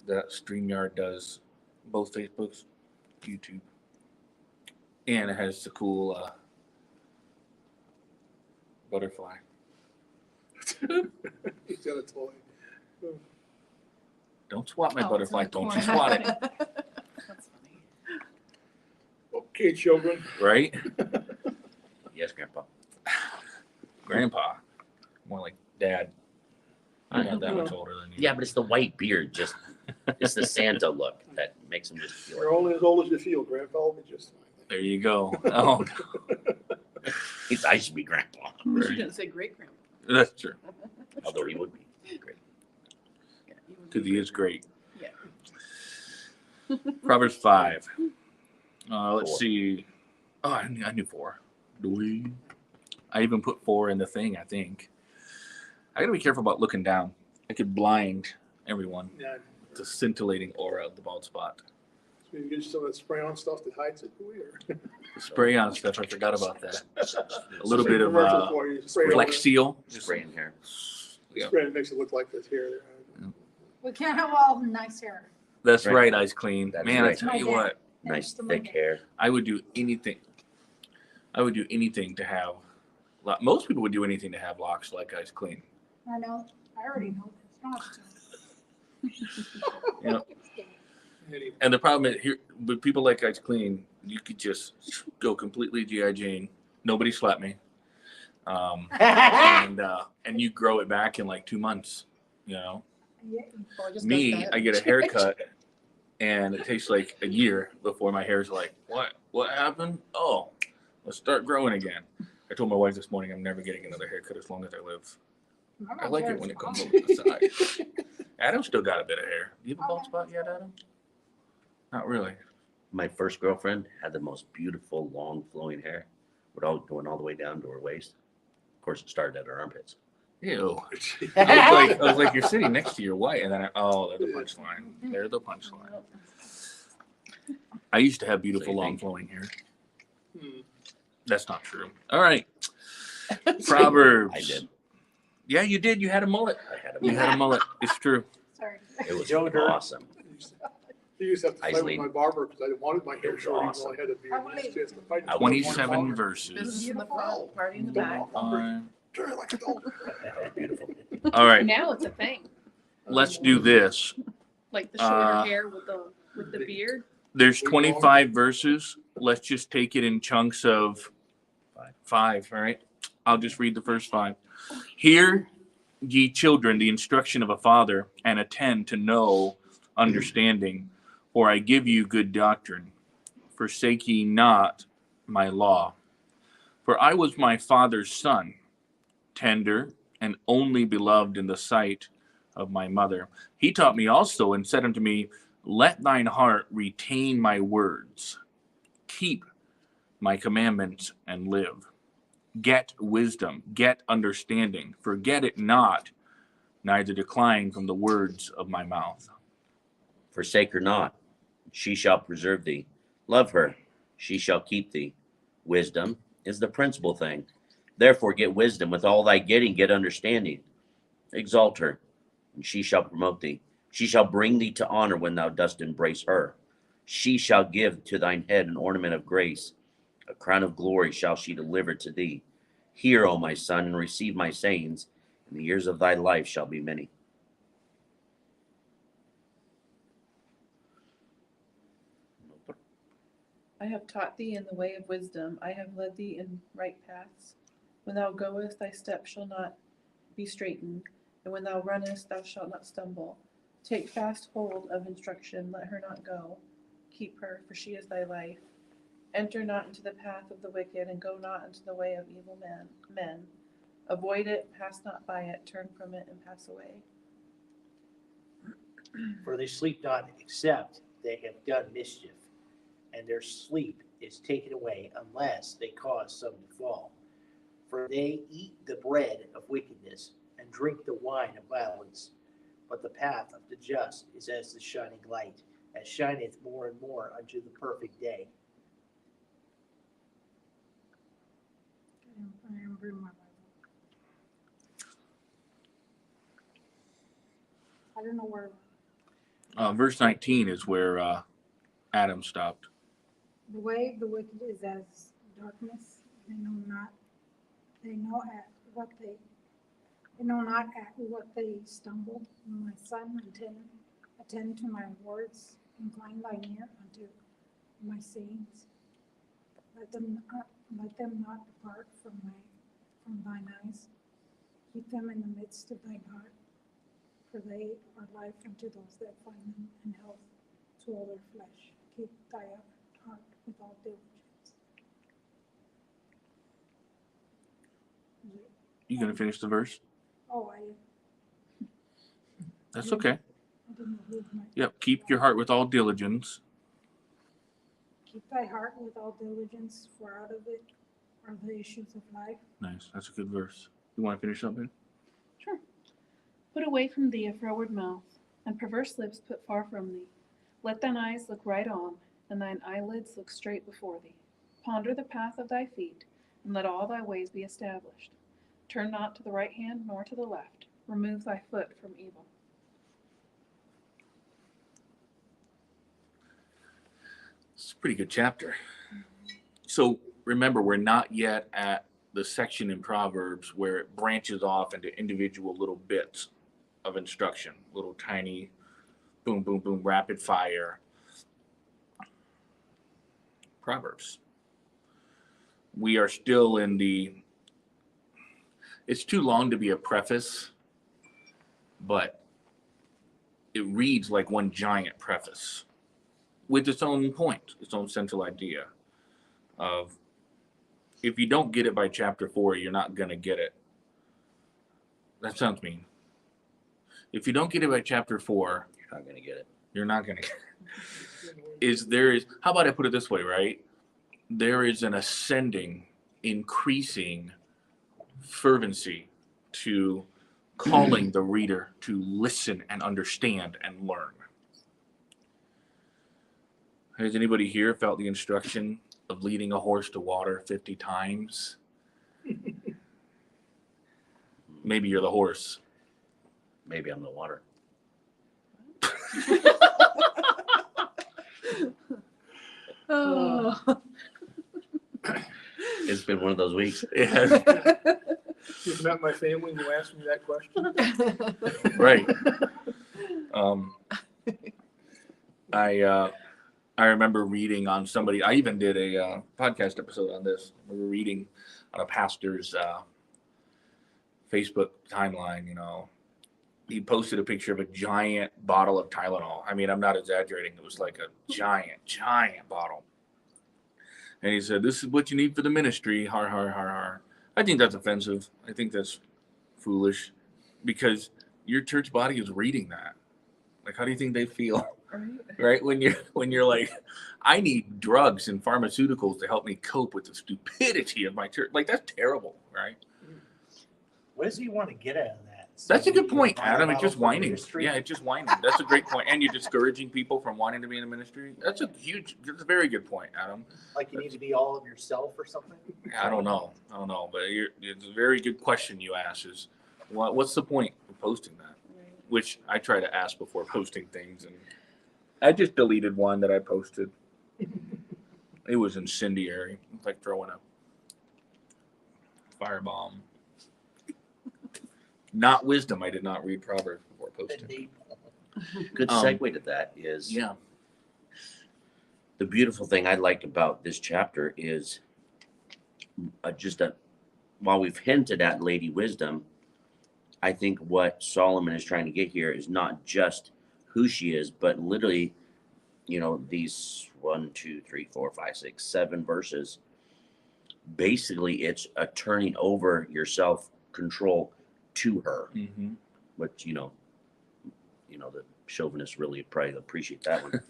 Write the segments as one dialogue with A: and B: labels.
A: that StreamYard does both Facebooks, YouTube, and it has the cool butterfly.
B: He's got a toy.
A: Don't swat my
C: Oh,
A: butterfly.
C: it's in the
A: Don't you
C: corner.
A: swat it.
C: That's funny.
B: Okay, children.
A: Right?
D: Yes, Grandpa.
A: Grandpa. More like dad. I'm not that
B: know.
A: much older than you.
D: Yeah, but it's the white beard. Just it's the Santa look that makes him just feel
B: You're
D: like
B: only as old as you feel, Grandpa. Will be just fine.
A: There you go. Oh,
D: I should be Grandpa.
C: You didn't say great grandpa.
A: that's true.
D: Although he would be great.
C: Yeah, you would
A: Because
C: be
A: he is great.
C: Yeah.
A: Proverbs 5. Let's
D: 4.
A: see. Oh, I knew 4. Do we? I even put 4 in the thing, I think. I gotta be careful about looking down. I could blind everyone.
B: Yeah.
A: The scintillating aura of the bald spot.
B: So you get some of that spray on stuff that hides it. Weird.
A: The spray on stuff, I forgot about that. A little bit of
B: Commercial for you. Spray it
A: Flex
B: on
A: Seal.
D: Spray in here.
B: there.
A: Yeah.
B: Spray it makes it look like this here.
E: We can't have all nice hair.
A: That's
D: Right.
A: right, Ice Clean.
D: That's
A: Man, I
D: right.
A: tell you
E: My dad.
A: what,
D: Nice
E: to
D: thick
E: my-
D: hair.
A: I would do anything. I would do anything to have. Most people would do anything to have locks like Ice Clean.
E: I know. I already know. It's not.
A: You know,
B: Anyway,
A: and the problem is here with people like Ice Clean, you could just go completely GI Jane. Nobody slapped me, and you grow it back in like 2 months. You know,
E: Yeah.
C: Or just
A: me,
C: does that.
A: I get a haircut, and it takes like a year before my hair's like, what happened? Oh, let's start growing again. I told my wife this morning I'm never getting another haircut as long as I live. I like it when it comes over the side. Adam still got a bit of hair. Do you have a bald spot yet, Adam? Not really.
D: My first girlfriend had the most beautiful, long, flowing hair, going all the way down to her waist. Of course, it started at her armpits.
A: Ew. I was like, you're sitting next to your wife, and then there's the punchline. There's the punchline. I used to have beautiful,
D: So you
A: long,
D: think-
A: flowing hair.
B: Hmm.
A: That's not true. All right. Proverbs.
D: I did.
A: Yeah, you did. You had a mullet.
D: I had
A: You had a mullet. It's true.
E: Sorry.
D: It was
B: Young dirt.
D: awesome.
B: You used to have to fight with
D: Isley.
B: my barber because I wanted my hair
D: was
B: short even
D: awesome.
B: though I had a beard.
E: How many-
B: He used to fight
D: I
B: with
A: 27
B: one barber.
A: verses.
C: Business in the front, party in the back.
B: Turn it like a dog.
D: That was beautiful.
A: All right.
C: Now it's a thing.
A: Let's do this.
C: Like the shorter
A: Uh,
C: hair with the beard.
A: There's 25 verses. Let's just take it in chunks of 5, all right? I'll just read the first 5. Hear, ye children, the instruction of a father, and attend to know understanding, for I give you good doctrine. Forsake ye not my law. For I was my father's son, tender and only beloved in the sight of my mother. He taught me also and said unto me, let thine heart retain my words. Keep my commandments and live. Get wisdom, get understanding. Forget it not, neither decline from the words of my mouth.
D: Forsake her not, she shall preserve thee. Love her, she shall keep thee. Wisdom is the principal thing. Therefore get wisdom, with all thy getting, get understanding. Exalt her, and she shall promote thee. She shall bring thee to honor when thou dost embrace her. She shall give to thine head an ornament of grace. A crown of glory shall she deliver to thee. Hear, O my son, and receive my sayings, and the years of thy life shall be many.
F: I have taught thee in the way of wisdom. I have led thee in right paths. When thou goest, thy steps shall not be straitened, and when thou runnest, thou shalt not stumble. Take fast hold of instruction, let her not go. Keep her, for she is thy life. Enter not into the path of the wicked, and go not into the way of evil men. Avoid it, pass not by it, turn from it, and pass away.
G: For they sleep not except they have done mischief, and their sleep is taken away unless they cause some to fall. For they eat the bread of wickedness and drink the wine of violence. But the path of the just is as the shining light, as shineth more and more unto the perfect day.
E: I didn't bring my Bible. I don't know where.
A: Verse 19 is where Adam stopped.
E: The way of the wicked is as darkness. They know not at what they stumble. My son, attend to my words, incline thy ear unto my sayings. Let them not depart from thine eyes. Keep them in the midst of thine heart, for they are life unto those that find them, and health to all their flesh. Keep thy heart with all diligence.
A: You gonna finish the verse?
E: Oh, I
A: That's okay.
E: didn't read my.
A: Yep. Keep your heart with all diligence.
E: Keep thy heart with all diligence, for out of it are the issues of life.
A: Nice. That's a good verse. You want to finish something?
C: Sure. Put away from thee a froward mouth, and perverse lips put far from thee. Let thine eyes look right on, and thine eyelids look straight before thee. Ponder the path of thy feet, and let all thy ways be established. Turn not to the right hand nor to the left. Remove thy foot from evil.
A: It's a pretty good chapter. So remember, we're not yet at the section in Proverbs where it branches off into individual little bits of instruction, little tiny boom, boom, boom, rapid fire Proverbs. We are still in it's too long to be a preface, but it reads like one giant preface with its own point, its own central idea of if you don't get it by chapter 4, you're not going to get it. That sounds mean. If you don't get it by chapter 4,
D: You're not going to get it.
A: you're not going to get it. How about I put it this way, right? There is an ascending, increasing fervency to calling the reader to listen and understand and learn. Has anybody here felt the instruction of leading a horse to water 50 times? Maybe you're the horse.
D: Maybe I'm the water.
C: Oh.
D: It's been one of those weeks.
A: Yeah,
B: You've met my family and you asked me that question.
A: right. I remember reading on somebody. I even did a podcast episode on this. We were reading on a pastor's Facebook timeline. He posted a picture of a giant bottle of Tylenol. I mean, I'm not exaggerating. It was like a giant bottle. And he said, "This is what you need for the ministry." Har, har, har, har. I think that's offensive. I think that's foolish because your church body is reading that. Like, how do you think they feel? Right? When you're like, I need drugs and pharmaceuticals to help me cope with the stupidity of my church. Like, that's terrible, right?
G: What does he want to get out of that?
A: That's a good point,
G: Buy
A: Adam.
G: a
A: It's just
G: bottle for
A: whining.
G: ministry?
A: Yeah, it's just whining. That's a great point. And you're discouraging people from wanting to be in the ministry. That's a very good point, Adam.
G: Like you need to be all of yourself or something?
A: I don't know, but it's a very good question you ask. Is what's the point of posting that? Which I try to ask before posting things, and I just deleted one that I posted. It was incendiary. It's like throwing a firebomb. Not wisdom. I did not read Proverbs before posting.
D: Good segue to that is
A: Yeah.
D: the beautiful thing I like about this chapter is while we've hinted at Lady Wisdom, I think what Solomon is trying to get here is not just who she is, but literally, these 1, 2, 3, 4, 5, 6, 7 verses. Basically, it's a turning over your self-control to her,
A: Mm-hmm.
D: which the chauvinists really probably appreciate that one.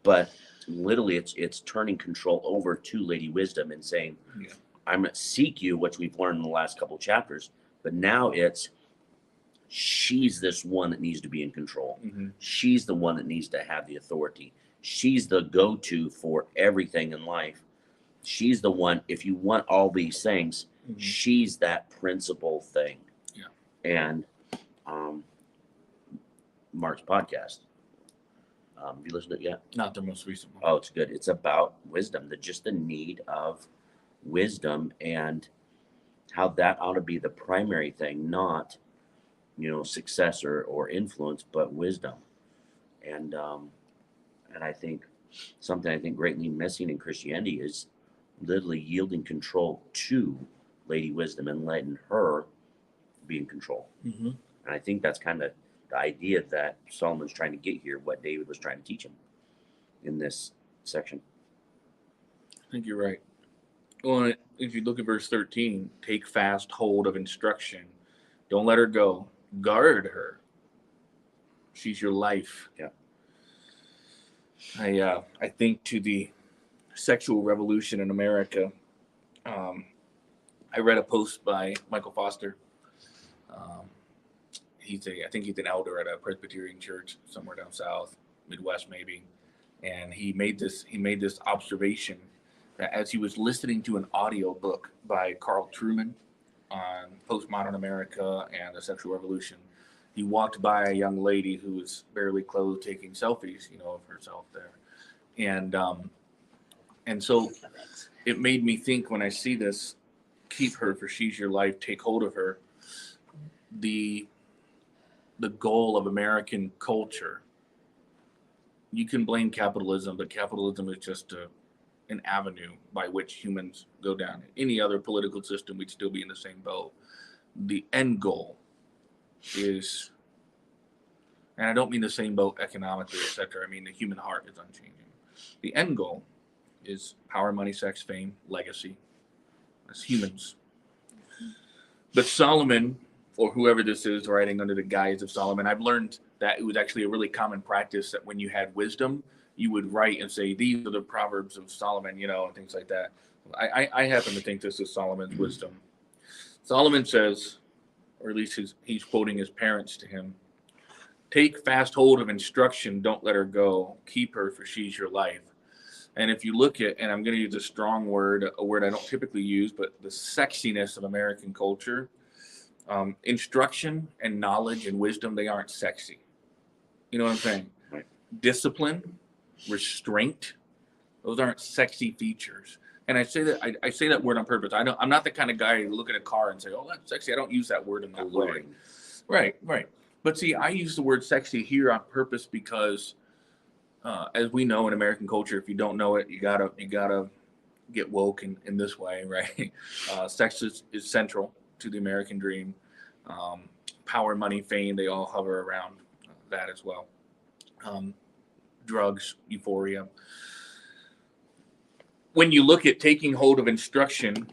D: But literally, it's turning control over to Lady Wisdom and saying,
A: Yeah.
D: "I'm going to seek you," which we've learned in the last couple of chapters. But now she's this one that needs to be in control.
A: Mm-hmm.
D: She's the one that needs to have the authority. She's the go-to for everything in life. She's the one. If you want all these things,
A: Mm-hmm.
D: she's that principal thing.
A: Yeah.
D: And Mark's podcast. You listened to it yet?
A: Not the most recent one.
D: Oh, it's good. It's about wisdom, just the need of wisdom and how that ought to be the primary thing, not, success or influence, but wisdom. And I think something I think greatly missing in Christianity is literally yielding control to Lady Wisdom and letting her be in control.
A: Mm-hmm.
D: And I think that's kind of the idea that Solomon's trying to get here, what David was trying to teach him in this section.
A: I think you're right. Well, if you look at verse 13, take fast hold of instruction. Don't let her go. Guard her. She's your life.
D: Yeah.
A: I think to the sexual revolution in America, I read a post by Michael Foster. I think he's an elder at a Presbyterian church somewhere down south, Midwest maybe, and he made this observation that as he was listening to an audio book by Carl Trueman on postmodern America and the sexual revolution, he walked by a young lady who was barely clothed taking selfies, of herself there, and so it made me think when I see this, keep her for she's your life, take hold of her. The goal of American culture, you can blame capitalism, but capitalism is just an avenue by which humans go down. Any other political system, we'd still be in the same boat. The end goal is, and I don't mean the same boat economically, etc. I mean the human heart is unchanging. The end goal is power, money, sex, fame, legacy. As humans. But Solomon, or whoever this is writing under the guise of Solomon, I've learned that it was actually a really common practice that when you had wisdom, you would write and say, these are the Proverbs of Solomon, and things like that. I happen to think this is Solomon's wisdom. Solomon says, or at least he's quoting his parents to him, take fast hold of instruction, don't let her go. Keep her, for she's your life. And if you look at, and I'm going to use a strong word, a word I don't typically use, but the sexiness of American culture, instruction and knowledge and wisdom, they aren't sexy. You know what I'm saying?
D: Right.
A: Discipline, restraint, those aren't sexy features. And I say that word on purpose. I'm not the kind of guy who look at a car and say, oh, that's sexy. I don't use that word in that way. Right. But see, I use the word sexy here on purpose because as we know in American culture, if you don't know it, you gotta get woke in this way, right? Sex is central to the American dream. Power, money, fame, they all hover around that as well. Drugs, euphoria. When you look at taking hold of instruction,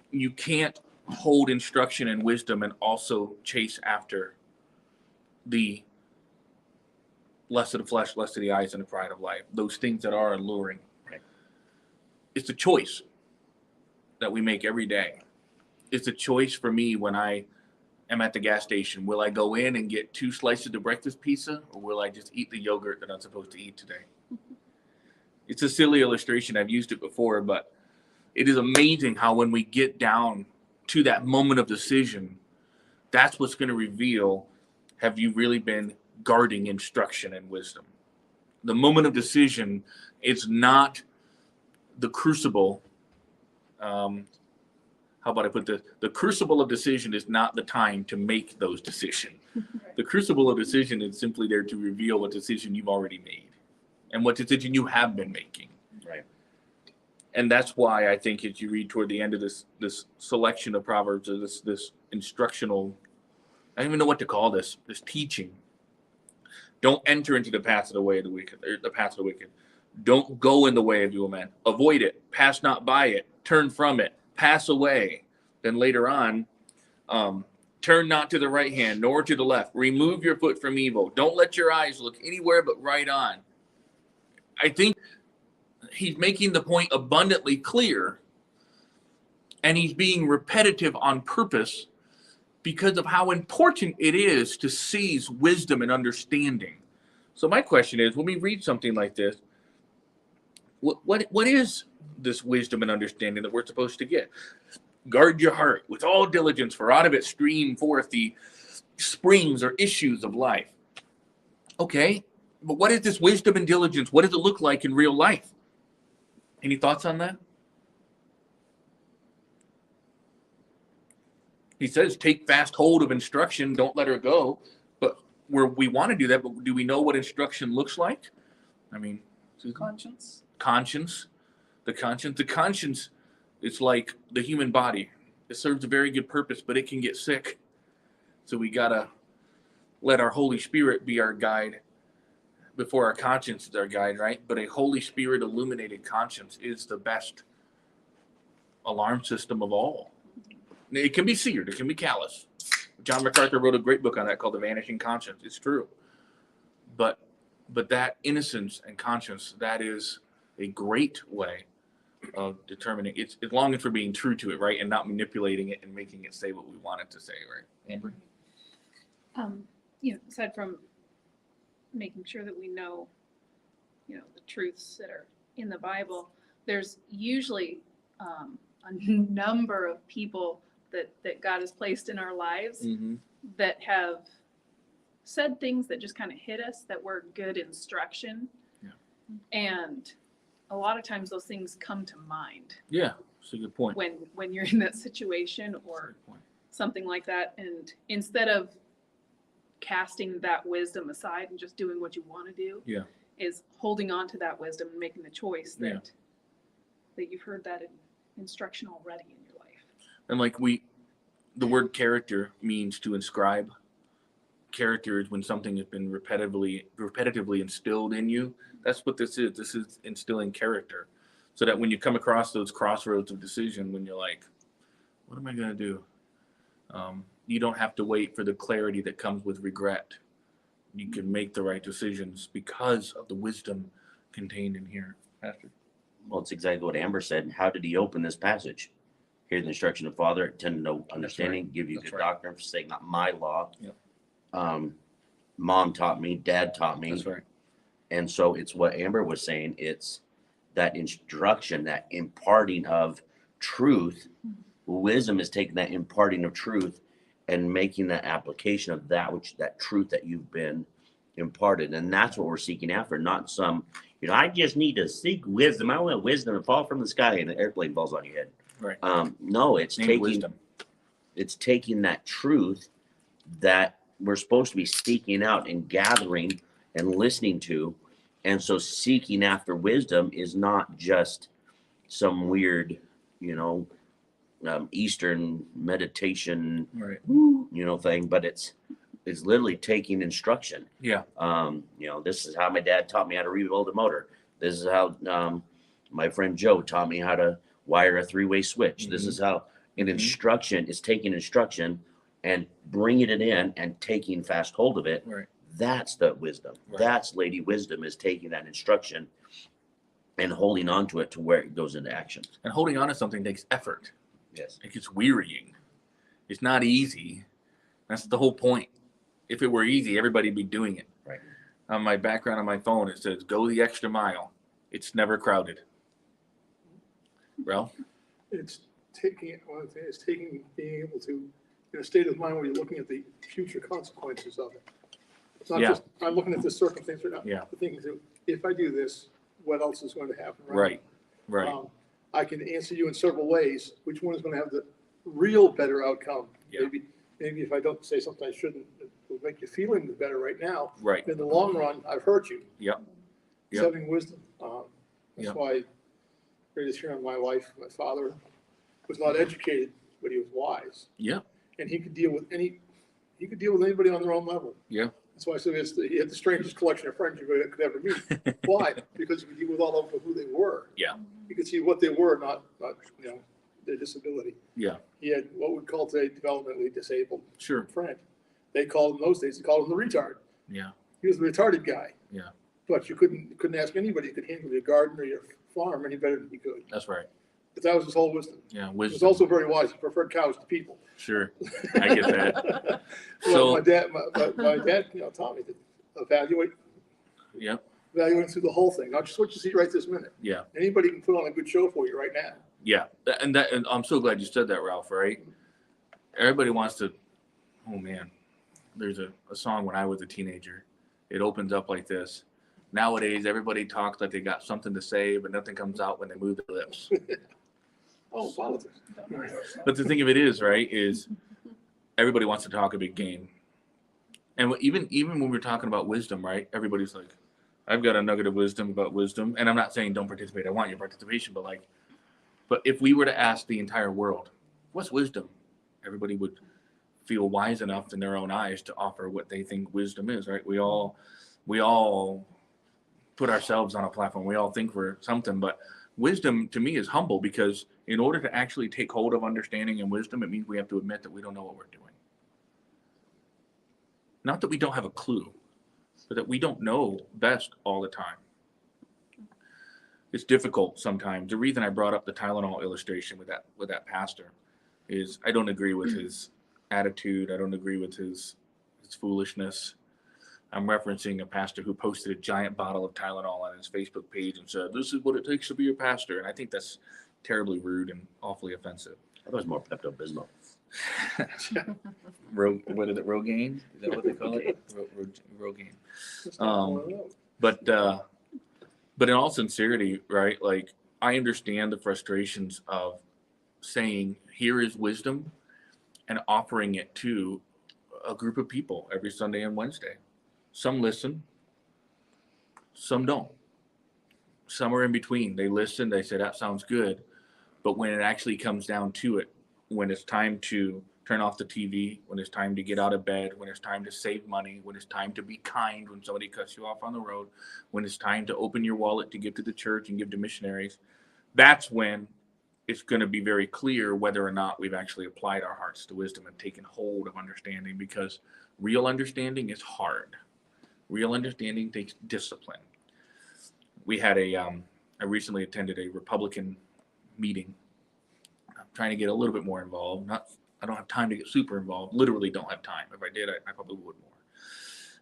A: you can't hold instruction and wisdom and also chase after the lust of the flesh, lust of the eyes, and the pride of life. Those things that are alluring. Right? It's a choice that we make every day. It's a choice for me when I am at the gas station. Will I go in and get 2 slices of breakfast pizza, or will I just eat the yogurt that I'm supposed to eat today? It's a silly illustration. I've used it before, but it is amazing how when we get down to that moment of decision, that's what's going to reveal, have you really been guarding instruction and wisdom? The moment of decision, it's not the crucible. How about I put this? The crucible of decision is not the time to make those decisions.
F: Right.
A: The crucible of decision is simply there to reveal what decision you've already made and what decision you have been making.
D: Right.
A: And that's why I think as you read toward the end of this selection of Proverbs, or this instructional, I don't even know what to call this teaching. Don't enter into the path of the way of the wicked, or the path of the wicked. Don't go in the way of evil men. Avoid it. Pass not by it. Turn from it. Pass away. Then later on, turn not to the right hand, nor to the left. Remove your foot from evil. Don't let your eyes look anywhere but right on. I think he's making the point abundantly clear, and he's being repetitive on purpose because of how important it is to seize wisdom and understanding. So my question is, when we read something like this, what is this wisdom and understanding that we're supposed to get? Guard your heart with all diligence, for out of it stream forth the springs or issues of life. Okay, But what is this wisdom and diligence? What does it look like in real life? Any thoughts on that? He says, take fast hold of instruction, don't let her go. But we want to do that, but do we know what instruction looks like? I mean,
F: Conscience.
A: conscience. The conscience is like the human body. It serves a very good purpose, but it can get sick. So we got to let our Holy Spirit be our guide before our conscience is our guide, right? But a Holy Spirit illuminated conscience is the best alarm system of all. It can be seared. It can be callous. John MacArthur wrote a great book on that called The Vanishing Conscience. It's true. But that innocence and conscience, that is a great way of determining. It's longing for being true to it, right? And not manipulating it and making it say what we want it to say, right? Amber?
C: Aside from making sure that we know, the truths that are in the Bible, there's usually a number of people that God has placed in our lives
A: Mm-hmm.
C: that have said things that just kind of hit us that were good instruction.
A: Yeah.
C: And a lot of times those things come to mind
A: Yeah, that's a good point.
C: when you're in that situation or
A: Good point.
C: something like that. And instead of casting that wisdom aside and just doing what you want to do,
A: Yeah.
C: is holding on to that wisdom and making the choice that
A: Yeah.
C: that you've heard that instruction already in your life.
A: And like the word character means to inscribe. Character is when something has been repetitively instilled in you. That's what this is. This is instilling character. So that when you come across those crossroads of decision, when you're like, what am I going to do? You don't have to wait for the clarity that comes with regret. You can make the right decisions because of the wisdom contained in here. Pastor?
D: Well, it's exactly what Amber said. How did he open this passage? Hear the instruction of Father, attend to no understanding, give you
A: That's
D: good
A: right.
D: doctrine, forsake not my law.
A: Yep.
D: Mom taught me, Dad taught me.
A: That's right.
D: And so it's what Amber was saying. It's that instruction, that imparting of truth. Wisdom is taking that imparting of truth and making that application of that truth that you've been imparted. And that's what we're seeking after, not some, I just need to seek wisdom. I want wisdom to fall from the sky and an airplane falls on your head.
A: Right.
D: No, it's
A: Named
D: taking
A: wisdom.
D: it's taking that truth that we're supposed to be seeking out and gathering and listening to. And so seeking after wisdom is not just some weird, Eastern meditation,
A: Right.
D: Thing, but it's literally taking instruction.
A: Yeah.
D: This is how my dad taught me how to rebuild a motor. This is how my friend Joe taught me how to wire a three-way switch. This is how instruction is taking instruction and bringing it in and taking fast hold of it.
A: Right.
D: That's the wisdom.
A: Right.
D: That's Lady Wisdom, is taking that instruction and holding on to it to where it goes into action.
A: And holding on to something takes effort.
D: Yes.
A: It gets wearying. It's not easy. That's the whole point. If it were easy, everybody'd be doing it.
D: Right.
A: On my background on my phone, it says, go the extra mile. It's never crowded. Ralph?
B: It's taking, one of the things is being able to, in a state of mind where you're looking at the future consequences of it. It's not
A: Yeah.
B: just, I'm looking at this circumstance right now.
A: Yeah.
B: The thing is, if I do this, what else is going to happen?
A: Right. Right.
B: I can answer you in several ways. Which one is going to have the real better outcome?
A: Yeah.
B: Maybe if I don't say something I shouldn't, it will make you feeling better right now.
A: Right.
B: In the long run, I've hurt you.
A: Yep.
B: It's
A: Yep.
B: having wisdom. That's
A: Yep.
B: why greatest hero of my life, my father, was not educated, but he was wise.
A: Yeah.
B: And he could deal with anybody on their own level.
A: Yeah.
B: That's why I said he had the strangest collection of friends you could ever meet. Why? Because he could deal with all of who they were.
A: Yeah.
B: You could see what they were, not their disability.
A: Yeah.
B: He had what we'd call today developmentally disabled
A: Sure.
B: friend. They called him those days. They called him the retard.
A: Yeah.
B: He was the retarded guy.
A: Yeah.
B: But you couldn't ask anybody who could handle your garden or your farm any better than he could.
A: That's right.
B: But that was his whole wisdom.
A: Yeah.
B: He was
A: Wisdom.
B: also very wise. He preferred cows to people.
A: Sure. I get that.
B: Well,
A: So-
B: my dad taught me to evaluate through the whole thing, not just what you see right this minute.
A: Yeah.
B: Anybody can put on a good show for you right now.
A: Yeah. And I'm so glad you said that, Ralph, right? Everybody wants to, oh man, there's a song when I was a teenager. It opens up like this. Nowadays, everybody talks like they got something to say, but nothing comes out when they move their lips.
B: Oh, politics.
A: But the thing of it is, right, is everybody wants to talk a big game. And even when we're talking about wisdom, right, everybody's like, I've got a nugget of wisdom about wisdom. And I'm not saying don't participate. I want your participation. But if we were to ask the entire world, what's wisdom? Everybody would feel wise enough in their own eyes to offer what they think wisdom is, right? We all put ourselves on a platform. We all think we're something, but wisdom to me is humble, because in order to actually take hold of understanding and wisdom, it means we have to admit that we don't know what we're doing. Not that we don't have a clue, but that we don't know best all the time. It's difficult sometimes. The reason I brought up the Tylenol illustration with that pastor is I don't agree with his attitude. I don't agree with his foolishness. I'm referencing a pastor who posted a giant bottle of Tylenol on his Facebook page and said, "This is what it takes to be a pastor." And I think that's terribly rude and awfully offensive.
D: That was more Pepto-Bismol.
A: What is it? Rogaine? Is that what they call it? Rogaine.
B: It's not one of those.
A: But in all sincerity, right? Like, I understand the frustrations of saying, "Here is wisdom," and offering it to a group of people every Sunday and Wednesday. Some listen, some don't. Some are in between. They listen, they say, "That sounds good." But when it actually comes down to it, when it's time to turn off the TV, when it's time to get out of bed, when it's time to save money, when it's time to be kind when somebody cuts you off on the road, when it's time to open your wallet to give to the church and give to missionaries, that's when it's going to be very clear whether or not we've actually applied our hearts to wisdom and taken hold of understanding, because real understanding is hard. Real understanding takes discipline. We had I recently attended a Republican meeting. I'm trying to get a little bit more involved. I don't have time to get super involved. Literally don't have time. If I did, I probably would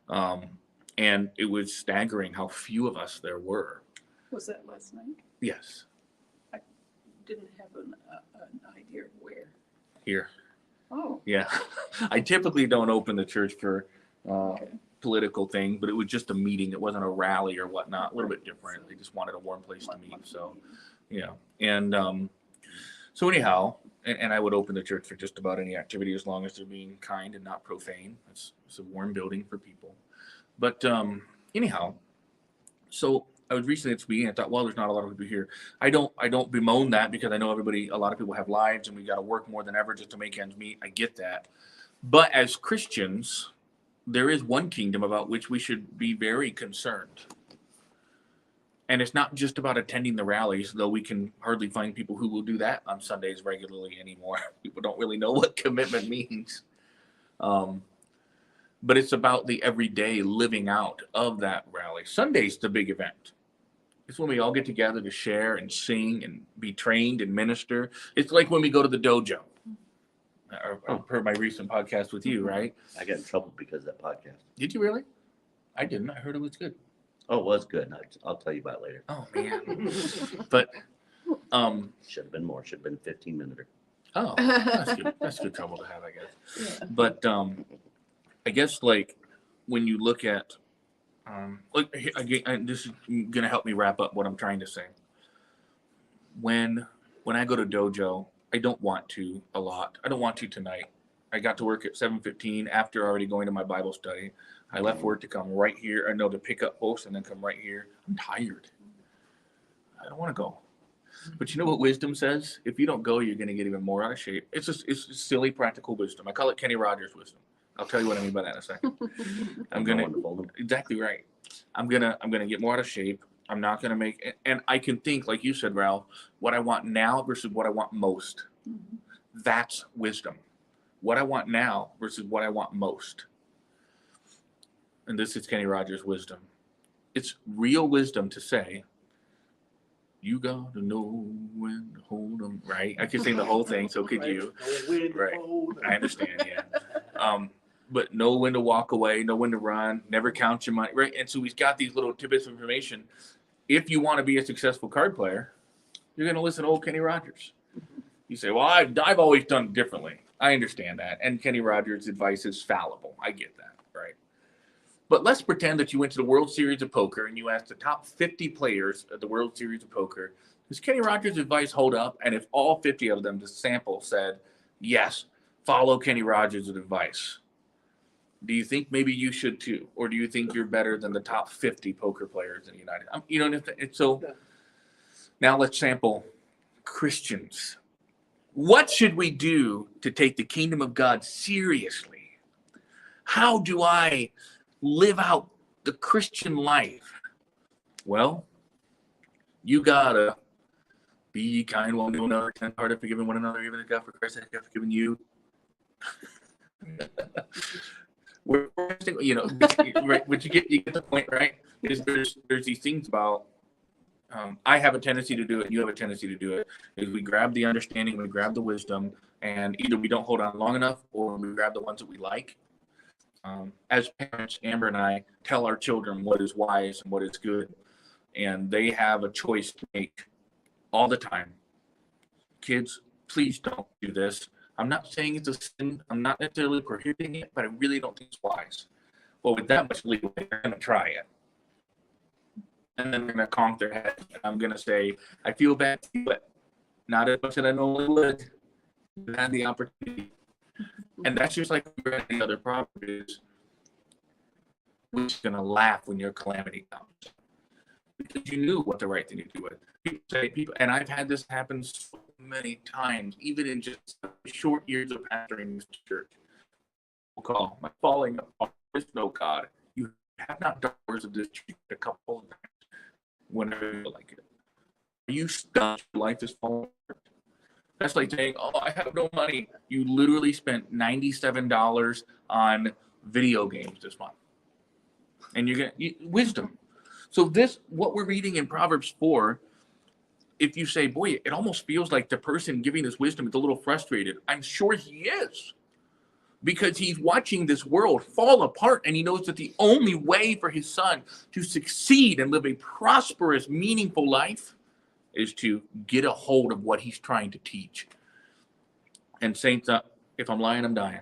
A: more. And it was staggering how few of us there were.
C: Was that last night?
A: Yes,
C: Didn't have an idea of where.
A: here.
C: Oh,
A: Yeah. I typically don't open the church for
C: okay.
A: political thing, but it was just a meeting. It wasn't a rally or whatnot. A little bit different. They just wanted a warm place to meet. So, yeah. And so anyhow, and I would open the church for just about any activity as long as they're being kind and not profane. It's a warm building for people. But anyhow, so I was recently at this meeting. I thought, well, there's not a lot of people here. I don't bemoan that, because I know a lot of people have lives, and we got to work more than ever just to make ends meet. I get that. But as Christians, there is one kingdom about which we should be very concerned. And it's not just about attending the rallies, though we can hardly find people who will do that on Sundays regularly anymore. People don't really know what commitment means. But it's about the everyday living out of that rally. Sunday's the big event. It's when we all get together to share and sing and be trained and minister. It's like when we go to the dojo. Or per my recent podcast with you, right?
D: I got in trouble because of that podcast.
A: Did you really? I didn't. I heard it was good.
D: Oh, it was good. I'll tell you about it later.
A: Oh man. But
D: Should have been more. Should have been 15 minutes.
A: oh, that's good. That's good trouble to have, I guess.
F: Yeah.
A: But I guess, like, when you look at like, again, and this is gonna help me wrap up what I'm trying to say. When I go to dojo, I don't want to a lot. I don't want to tonight. I got to work at 7:15 after already going to my Bible study. I left work to come right here. I know to pick up posts and then come right here. I'm tired. I don't want to go. But you know what wisdom says? If you don't go, you're going to get even more out of shape. It's just silly, practical wisdom. I call it Kenny Rogers wisdom. I'll tell you what I mean by that in a second. I'm gonna exactly right. I'm gonna get more out of shape. I'm not gonna make, and I can think, like you said, Ralph, what I want now versus what I want most. That's wisdom. What I want now versus what I want most. And this is Kenny Rogers' wisdom. It's real wisdom to say, you gotta know when to hold 'em, right? I could sing the whole thing, so could you. Right. I understand, yeah. But know when to walk away, know when to run, never count your money, right? And so he's got these little tidbits of information. If you want to be a successful card player, you're going to listen to old Kenny Rogers. You say, well, I've always done it differently. I understand that. And Kenny Rogers' advice is fallible. I get that, right? But let's pretend that you went to the World Series of Poker and you asked the top 50 players at the World Series of Poker, does Kenny Rogers' advice hold up? And if all 50 of them, the sample said, yes, follow Kenny Rogers' advice, do you think maybe you should too? Or do you think you're better than the top 50 poker players in the United States? You know, so now let's sample Christians. What should we do to take the kingdom of God seriously? How do I live out the Christian life? Well, you gotta be ye kind one to another, tenderhearted, forgiving one another, even as God for Christ has forgiven you. You know, right? But you get the point, right? There's these things about. I have a tendency to do it, and you have a tendency to do it. Is we grab the understanding, we grab the wisdom, and either we don't hold on long enough, or we grab the ones that we like. As parents, Amber and I tell our children what is wise and what is good, and they have a choice to make all the time. Kids, please don't do this. I'm not saying it's a sin. I'm not necessarily prohibiting it, but I really don't think it's wise. Well, with that much leeway, they're going to try it. And then they're going to conk their head. And I'm going to say, I feel bad, but not as much as I normally would. You had the opportunity. And that's just like the other Proverbs. We're just going to laugh when your calamity comes. Because you knew what the right thing to do was. People, and I've had this happen so many times, even in just short years of pastoring this church. We'll call my falling apart. There's no God. You have not done the words of this church a couple of times whenever you like it. Are you stuck? Your life is falling apart. That's like saying, oh, I have no money. You literally spent $97 on video games this month. And you're going to wisdom. So this, what we're reading in Proverbs 4, if you say, boy, it almost feels like the person giving this wisdom is a little frustrated. I'm sure he is. Because he's watching this world fall apart, and he knows that the only way for his son to succeed and live a prosperous, meaningful life is to get a hold of what he's trying to teach. And saints, if I'm lying, I'm dying.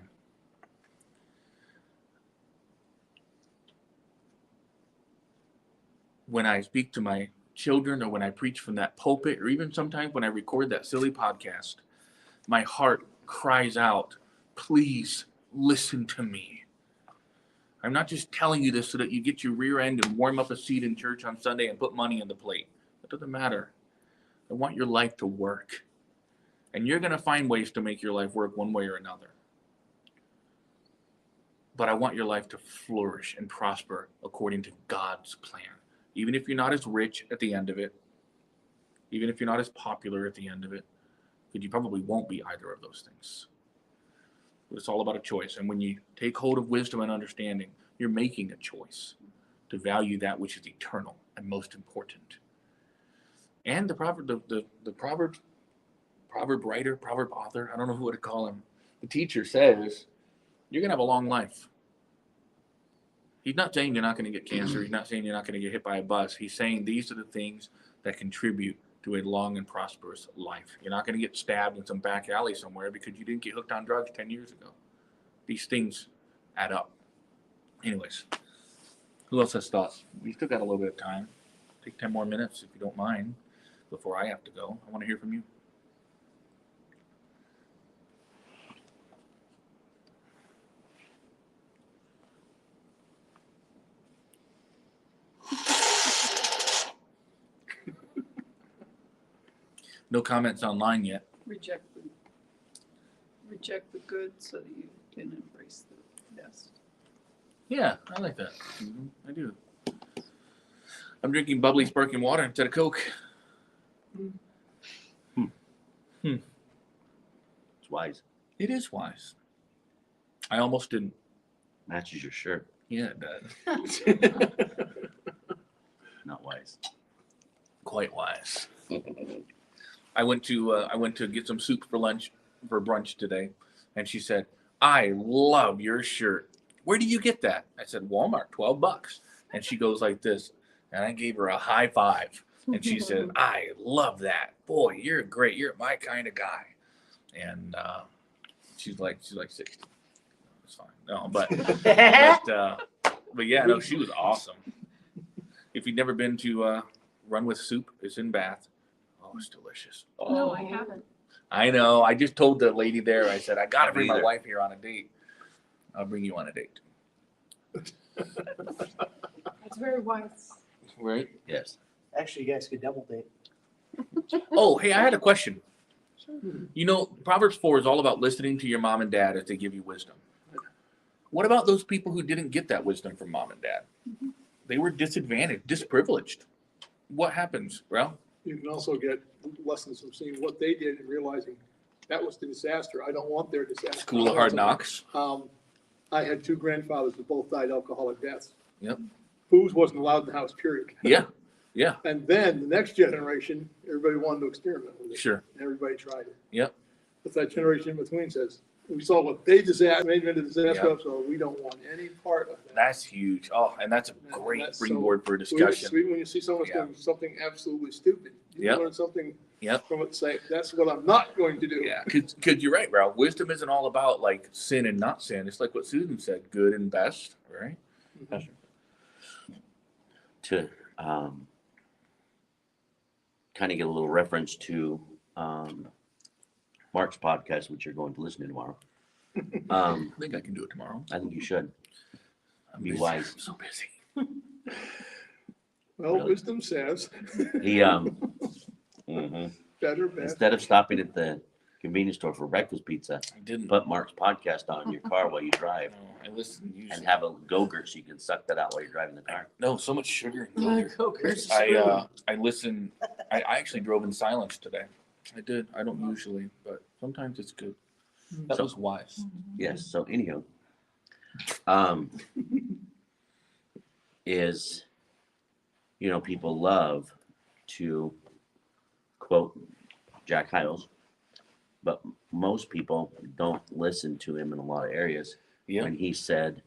A: When I speak to my children, or when I preach from that pulpit, or even sometimes when I record that silly podcast, my heart cries out, please listen to me. I'm not just telling you this so that you get your rear end and warm up a seat in church on Sunday and put money on the plate. That doesn't matter. I want your life to work. And you're going to find ways to make your life work one way or another. But I want your life to flourish and prosper according to God's plan. Even if you're not as rich at the end of it, even if you're not as popular at the end of it, because you probably won't be either of those things. But it's all about a choice. And when you take hold of wisdom and understanding, you're making a choice to value that which is eternal and most important. And the proverb writer, proverb author, I don't know who to call him. The teacher says, you're going to have a long life. He's not saying you're not going to get cancer. He's not saying you're not going to get hit by a bus. He's saying these are the things that contribute to a long and prosperous life. You're not going to get stabbed in some back alley somewhere because you didn't get hooked on drugs 10 years ago. These things add up. Anyways, who else has thoughts? We still got a little bit of time. Take 10 more minutes if you don't mind before I have to go. I want to hear from you. No comments online yet.
F: Reject the good so that you can embrace the best.
A: Yeah, I like that. I do. I'm drinking bubbly sparkling water instead of Coke.
D: It's wise.
A: It is wise. I almost didn't.
D: Matches your shirt.
A: Yeah, it does.
D: Not wise.
A: Quite wise. I went to get some soup for lunch for brunch today, and she said, "I love your shirt. Where do you get that?" I said, "Walmart, $12." And she goes like this, and I gave her a high five, and she said, "I love that. Boy, you're great. You're my kind of guy." And she's like 60. It's fine. No, but But yeah, no, she was awesome. If you've never been to Run with Soup, it's in Bath. Oh, it's delicious. Oh,
C: No, I haven't.
A: I know. I just told the lady there, I said, I got to bring my
D: Either.
A: wife here on a date. I'll bring you on a date.
E: That's very wise.
A: Right?
D: Yes.
G: Actually, you guys could double date.
A: Oh, hey, I had a question. You know, Proverbs 4 is all about listening to your mom and dad as they give you wisdom. What about those people who didn't get that wisdom from mom and dad? They were disadvantaged, disprivileged. What happens, Ralph?
B: You can also get lessons from seeing what they did and realizing that was the disaster. I don't want their disaster.
A: School of Hard Knocks.
B: I had two grandfathers that both died alcoholic deaths.
A: Yep.
B: Booze wasn't allowed in the house, period.
A: Yeah, yeah,
B: And then the next generation, everybody wanted to experiment with it.
A: sure.
B: And everybody tried it.
A: Yep.
B: But that generation in between says, we saw what they made into disaster,
A: Yep.
B: so we don't want any part of that.
A: That's huge. Oh, and that's a great
B: That's so
A: springboard for
B: Sweet,
A: discussion.
B: sweet when you see someone
A: Yeah.
B: doing something absolutely stupid. You
A: Yep.
B: learn something
A: Yep.
B: from it, say, that's what I'm not going to do.
A: Yeah, because you're right, Ralph. Wisdom isn't all about like sin and not sin. It's like what Susan said, good and best, right?
B: Mhm.
D: To kind of get a little reference to Mark's podcast, which you're going to listen to tomorrow.
A: I think I can do it tomorrow.
D: I think you should.
A: I'm
D: Be
A: busy.
D: wise.
A: I'm so busy.
B: Well,
D: Really?
B: wisdom says,
D: He mhm.
B: better, best.
D: Instead of stopping at the convenience store for breakfast pizza,
A: I didn't.
D: put Mark's podcast on in your car while you drive,
A: No, I listen usually.
D: and have a Go-Gurt so you can suck that out while you're driving the car.
A: No, so much sugar. in yogurt.
G: Go-Gurt's
A: I listen. I actually drove in silence today. I did. I don't usually, but sometimes it's good. That
D: So-
A: was wise.
D: Yes. So anywho, is, you know, people love to quote Jack Hyles, but most people don't listen to him in a lot of areas.
A: Yeah.
D: When he said,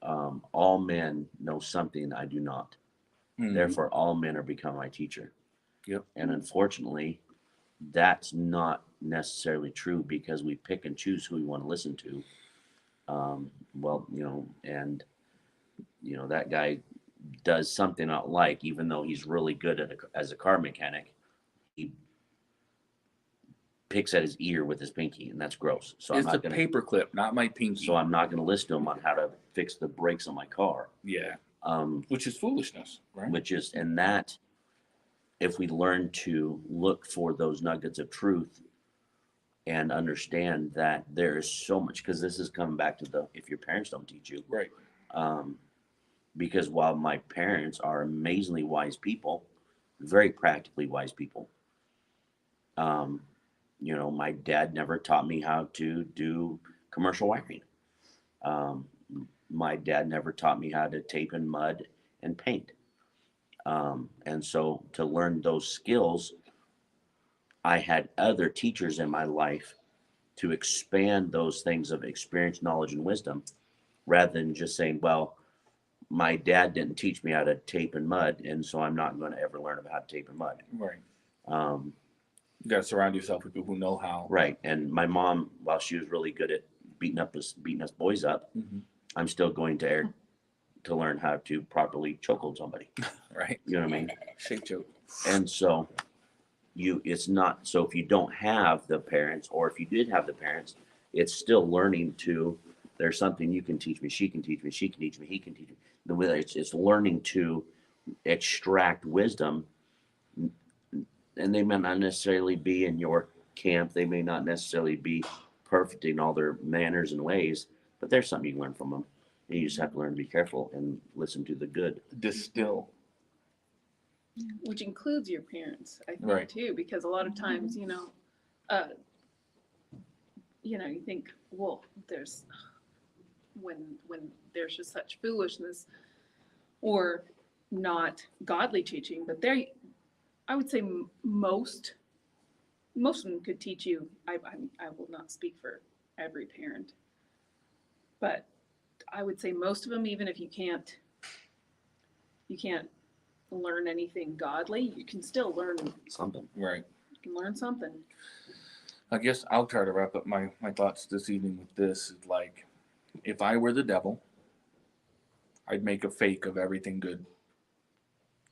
D: "All men know something I do not.
A: Mhm.
D: Therefore, all men are become my teacher."
A: Yep.
D: And unfortunately, that's not necessarily true because we pick and choose who we want to listen to. Well, you know, and you know that guy does something I don't like, even though he's really good at as a car mechanic. He picks at his ear with his pinky, and that's gross. So
A: It's
D: I'm
A: a
D: not gonna.
A: paper clip, not my pinky.
D: So I'm not gonna listen to him on how to fix the brakes on my car.
A: Yeah,
D: Um,
A: which is foolishness, right?
D: which is, and that, if we learn to look for those nuggets of truth and understand that there is so much, because this is coming back to the if your parents don't teach you.
A: Right.
D: Because while my parents are amazingly wise people, very practically wise people, you know, my dad never taught me how to do commercial wiring. My dad never taught me how to tape and mud and paint. And so to learn those skills, I had other teachers in my life to expand those things of experience, knowledge, and wisdom, rather than just saying, well, my dad didn't teach me how to tape and mud, and so I'm not going to ever learn about how to tape and mud.
A: Right.
D: Um,
A: You got to surround yourself with people who know how.
D: right. And my mom, while she was really good at beating us boys up,
A: Mhm.
D: I'm still going to learn how to properly chokehold somebody.
A: Right.
D: You know what I mean?
A: Shake joke.
D: And so it's not, so if you don't have the parents, or if you did have the parents, it's still learning to, there's something you can teach me, she can teach me, she can teach me, he can teach me. The way it's learning to extract wisdom, and they may not necessarily be in your camp. They may not necessarily be perfect in all their manners and ways, but there's something you can learn from them. And you just have to learn to be careful and listen to the good.
A: Distill.
C: Which includes your parents, I think,
A: Right.
C: too, because a lot of times, you know, you think, well, there's when there's just such foolishness or not godly teaching, but I would say most of them could teach you. I will not speak for every parent, but I would say most of them, even if you can't learn anything godly, you can still learn.
D: Something.
A: Right.
C: You can learn something.
A: I guess I'll try to wrap up my thoughts this evening with this. Like, if I were the devil, I'd make a fake of everything good.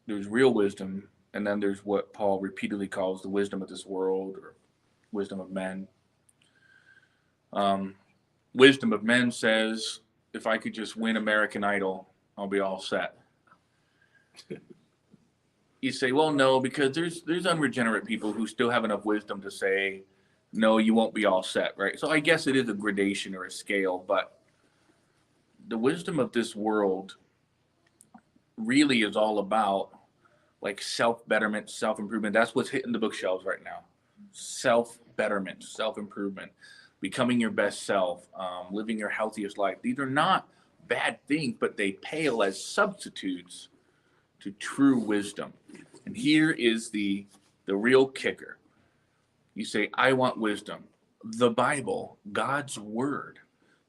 A: There's real wisdom, and then there's what Paul repeatedly calls the wisdom of this world or wisdom of men. Wisdom of men says, if I could just win American Idol, I'll be all set. You say, well, no, because there's unregenerate people who still have enough wisdom to say, no, you won't be all set, right? So I guess it is a gradation or a scale, but the wisdom of this world really is all about like self-betterment, self-improvement. That's what's hitting the bookshelves right now. Self-betterment, self-improvement, becoming your best self, living your healthiest life. These are not bad things, but they pale as substitutes to true wisdom. And here is the real kicker. You say, I want wisdom. The Bible, God's word,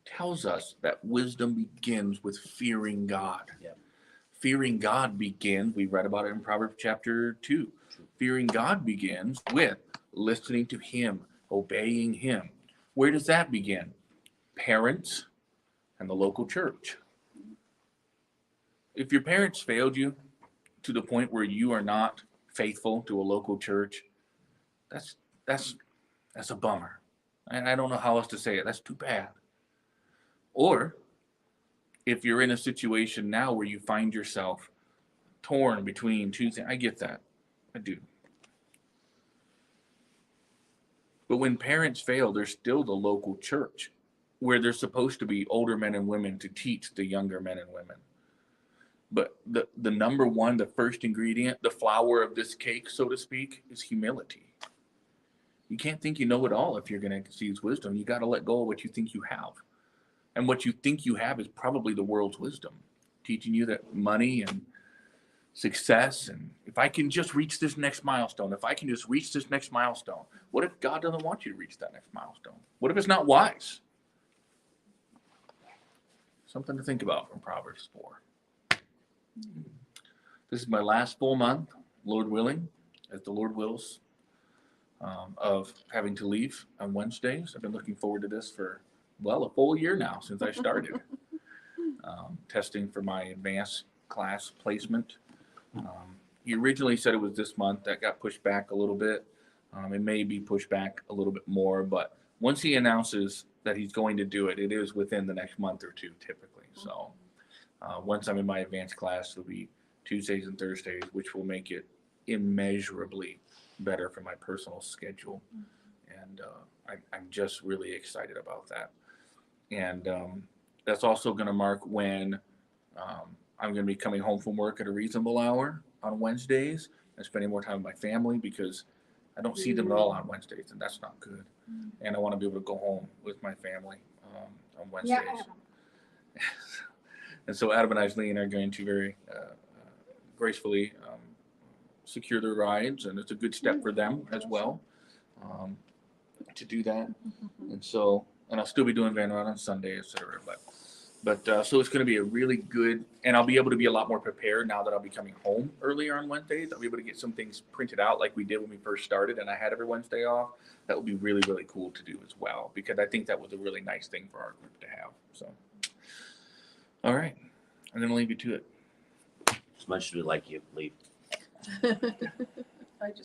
A: tells us that wisdom begins with fearing God.
D: Yep.
A: Fearing God begins, we read about it in Proverbs chapter 2. Fearing God begins with listening to him, obeying him. Where does that begin? Parents and the local church. If your parents failed you to the point where you are not faithful to a local church, that's a bummer. And I don't know how else to say it. That's too bad. Or if you're in a situation now where you find yourself torn between two things, I get that. I do. But when parents fail, there's still the local church where there's supposed to be older men and women to teach the younger men and women. But the number one, the first ingredient, the flower of this cake, so to speak, is humility. You can't think you know it all if you're going to seize wisdom. You got to let go of what you think you have. And what you think you have is probably the world's wisdom, teaching you that money and success, and if I can just reach this next milestone, if I can just reach this next milestone, what if God doesn't want you to reach that next milestone? What if it's not wise? Something to think about from Proverbs 4. This is my last full month, Lord willing, as the Lord wills, of having to leave on Wednesdays. I've been looking forward to this for, well, a full year now since I started testing for my advanced class placement. He originally said it was this month. That got pushed back a little bit. It may be pushed back a little bit more, but once he announces that he's going to do it, it is within the next month or two typically. So once I'm in my advanced class, it'll be Tuesdays and Thursdays, which will make it immeasurably better for my personal schedule. And I'm just really excited about that. And that's also going to mark when I'm going to be coming home from work at a reasonable hour on Wednesdays and spending more time with my family, because I don't see them at all on Wednesdays, and that's not good. And I want to be able to go home with my family on Wednesdays.
E: Yeah, Adam.
A: And so Adam and Aislinn are going to very gracefully secure their rides, and it's a good step for them as well to do that. And so, and I'll still be doing Van Run on Sunday, etc. But so it's going to be a really good, and I'll be able to be a lot more prepared now that I'll be coming home earlier on Wednesdays. I'll be able to get some things printed out like we did when we first started, and I had every Wednesday off. That would be really, really cool to do as well, because I think that was a really nice thing for our group to have. So, all right, I'm going to leave you to it.
D: As much as we like you, leave.